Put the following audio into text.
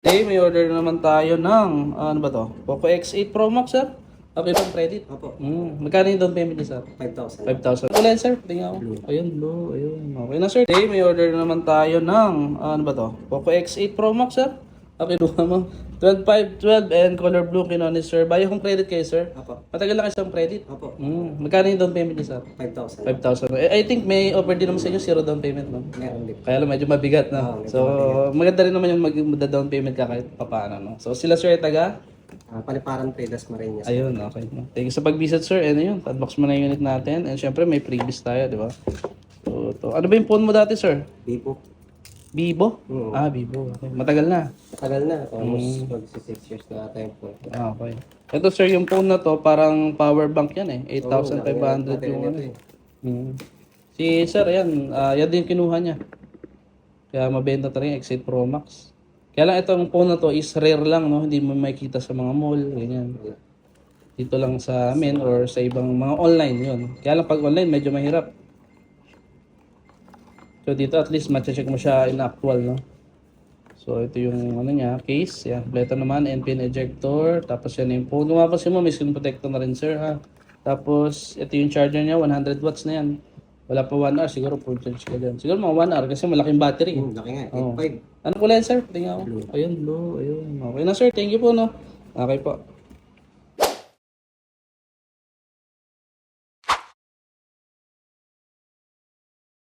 Okay, may order na naman tayo ng, ano ba to? Poco X8 Pro Max, sir? Okay bang credit? Opo. Magkano yung down payment niya, sir? 5,000. 5,000. Ulan, sir. Tingnan ako. Ayun, blue. Ayun. Okay na, sir. Okay, may order na naman tayo ng, ano ba to? Poco X8 Pro Max, sir? Okay, duha mo. 12.5, 12 and color blue kinuha ni sir. Bayo kong credit kayo, sir? Opo. Matagal lang kayo sa credit? Opo. Magkano yung down payment niya, sir? 5,000. 5,000. I think may offer din naman sa inyo, zero down payment, no? Meron din. Kaya lang medyo mabigat na. Oo, medyo So, maganda rin naman yung mag-down payment ka kahit papaano, no? So, sila sir ay taga? Paliparan Traders Marinas. Ayun, okay. Thank you sa pag-visit, sir. And yun, unbox mo na yung unit natin. And syempre, may freebies tayo, di ba? So, to. Ano ba yung phone mo dati, sir? Vivo. Vivo? Oo. Vivo. Okay. Matagal na. Tagal na. Almost 6 years na tayo po. Okay. Ito, sir, yung phone na to, parang power bank yan eh. 8,500 yung ano. Si sir, yan. Yan din kinuha niya. Kaya mabenta talaga yung X8 Pro Max. Kaya lang itong phone na to is rare lang, no? Hindi mo makikita sa mga mall, ganyan. Dito lang sa amin or sa ibang mga online yun. Kaya lang pag online, medyo mahirap. So dito at least matcheck mo siya in actual, no? So ito yung ano niya, case. Yan, kompleto naman, NPN ejector. Tapos yan yung phone. Kung mapasin mo, may screen protector na rin, sir, ha? Tapos ito yung charger niya, 100 watts na yan. Wala pa 1 hour, siguro full charge ka dyan. Siguro mga 1 hour kasi malaking battery. Laki nga. Oo. 8,500. Ano kulay, sir? Tingnan ko. Ayun, blue. Ayun. Okay na, sir. Thank you po, no? Okay po.